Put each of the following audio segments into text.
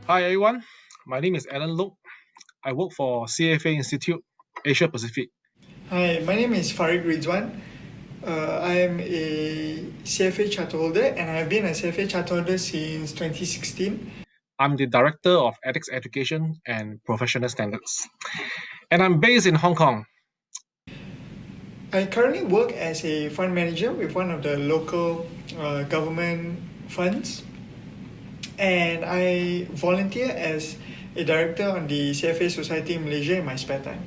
Hi everyone, my name is Alan Look. I work for CFA Institute, Asia Pacific. Hi, my name is Farid Ridwan. I am a CFA charterholder and I've been a CFA charterholder since 2016. I'm the Director of Ethics Education and Professional Standards, and I'm based in Hong Kong. I currently work as a fund manager with one of the local government funds, and I volunteer as a director on the CFA Society in Malaysia in my spare time.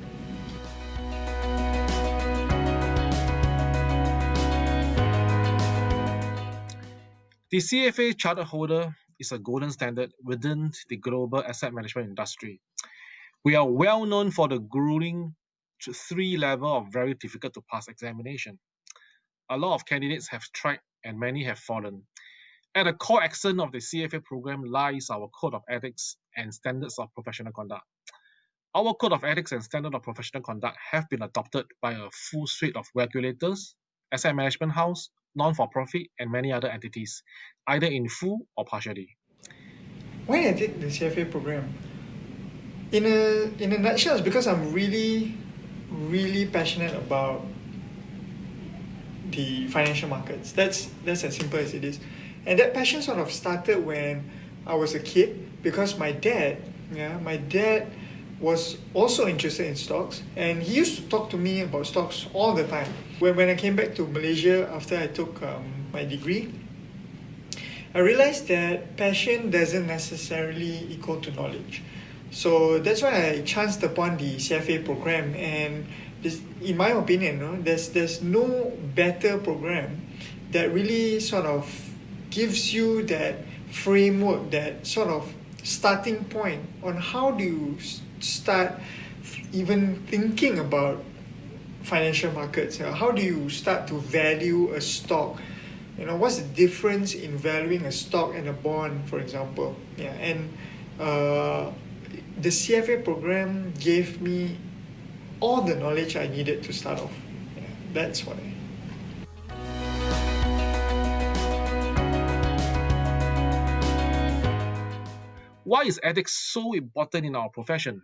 The CFA Charter Holder is a golden standard within the global asset management industry. We are well known for the grueling 3 level of very difficult to pass examination. A lot of candidates have tried and many have fallen. At the core accent of the CFA program lies our code of ethics and standards of professional conduct. Our code of ethics and standard of professional conduct have been adopted by a full suite of regulators, asset management house, non-for-profit, and many other entities, either in full or partially. Why I did the CFA program? In a nutshell, it's because I'm really passionate about the financial markets. That's as simple as it is. And that passion sort of started when I was a kid because my dad was also interested in stocks and he used to talk to me about stocks all the time. When I came back to Malaysia after I took my degree, I realized that passion doesn't necessarily equal to knowledge. So that's why I chanced upon the CFA program, and in my opinion, there's no better program that really sort of gives you that framework, that sort of starting point on how do you start even thinking about financial markets. How do you start to value a stock? What's the difference in valuing a stock and a bond, for example? Yeah, and uh, the CFA program gave me all the knowledge I needed to start off. Yeah, that's why. Why is ethics so important in our profession?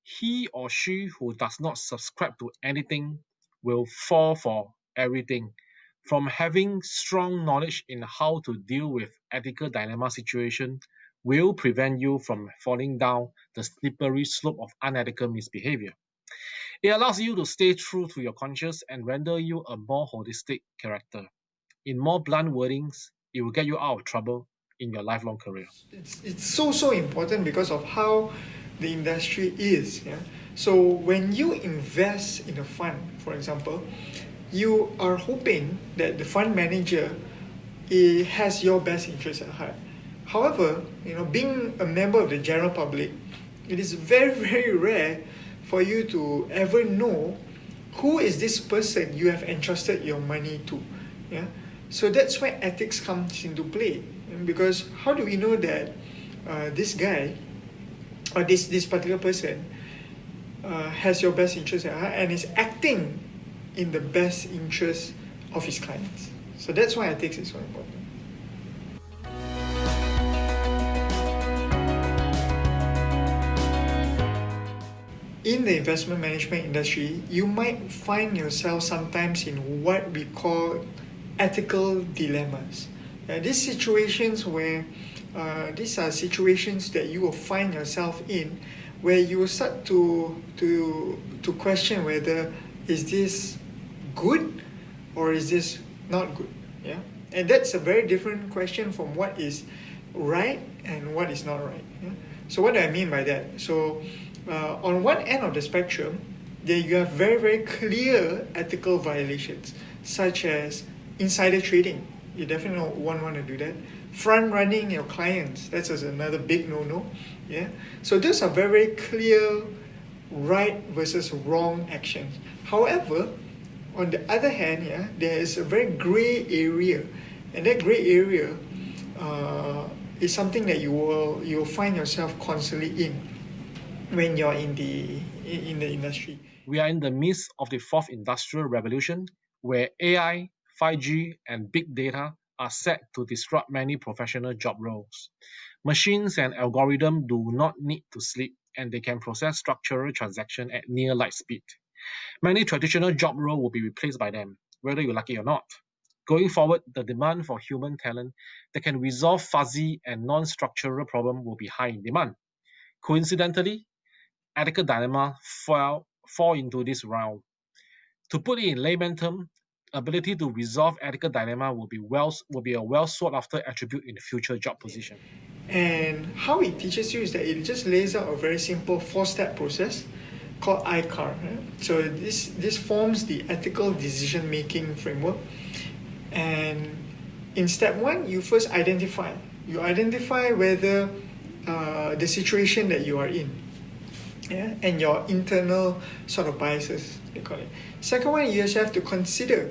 He or she who does not subscribe to anything will fall for everything. From having strong knowledge in how to deal with ethical dilemma situation will prevent you from falling down the slippery slope of unethical misbehavior. It allows you to stay true to your conscience and render you a more holistic character. In more blunt wordings, it will get you out of trouble in your lifelong career. It's so important because of how the industry is. Yeah. So when you invest in a fund, for example, you are hoping that the fund manager has your best interest at heart. However, being a member of the general public, it is very rare for you to ever know who is this person you have entrusted your money to. Yeah. So that's where ethics comes into play. Because how do we know that this guy or this particular person has your best interest at heart and is acting in the best interest of his clients? So that's why ethics is so important. In the investment management industry, you might find yourself sometimes in what we call ethical dilemmas. These situations where these are situations that you will find yourself in, where you will start to question whether is this good or is this not good. Yeah, and that's a very different question from what is right and what is not right. Yeah? So what do I mean by that? So on one end of the spectrum, there you have very clear ethical violations, such as insider trading. You definitely won't want to do that. Front running your clients, that's another big no-no. Yeah. So those are very clear right versus wrong actions. However, on the other hand, yeah, there is a very gray area, and that gray area is something that you'll find yourself constantly in when you're in the industry. We are in the midst of the fourth industrial revolution where AI, 5G, and big data are set to disrupt many professional job roles. Machines and algorithms do not need to sleep, and they can process structural transactions at near light speed. Many traditional job roles will be replaced by them, whether you like it or not. Going forward, the demand for human talent that can resolve fuzzy and non-structural problems will be high in demand. Coincidentally, ethical dilemma fall into this realm. To put it in layman terms, ability to resolve ethical dilemma will be a well sought after attribute in future job position. And how it teaches you is that it just lays out a very simple four-step process called ICAR. So this forms the ethical decision making framework. And in step one, you first identify. You identify whether the situation that you are in, yeah, and your internal sort of biases, they call it. Second one, you just have to consider.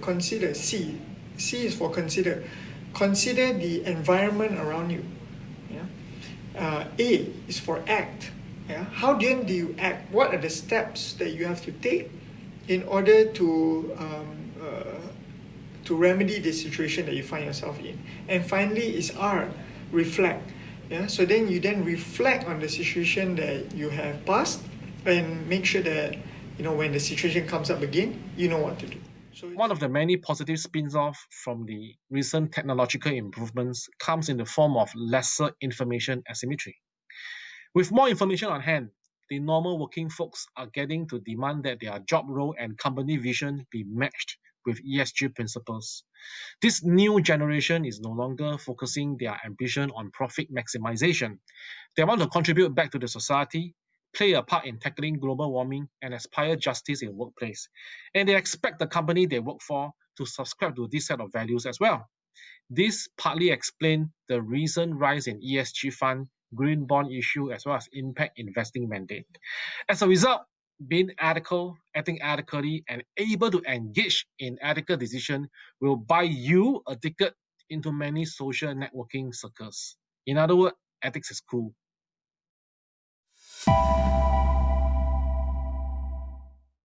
C is for consider. Consider the environment around you. Yeah. A is for act. Yeah. How then do you act? What are the steps that you have to take in order to remedy the situation that you find yourself in? And finally is R, reflect. Yeah. So then you reflect on the situation that you have passed and make sure that when the situation comes up again, you know what to do. So One of the many positive spin-offs from the recent technological improvements comes in the form of lesser information asymmetry. With more information on hand, the normal working folks are getting to demand that their job role and company vision be matched with ESG principles. This new generation is no longer focusing their ambition on profit maximization. They want to contribute back to the society, play a part in tackling global warming, and aspire justice in workplace. And they expect the company they work for to subscribe to this set of values as well. This partly explains the recent rise in ESG fund, green bond issue, as well as impact investing mandate. As a result, being ethical, acting ethically, and able to engage in ethical decision will buy you a ticket into many social networking circles. In other words, ethics is cool.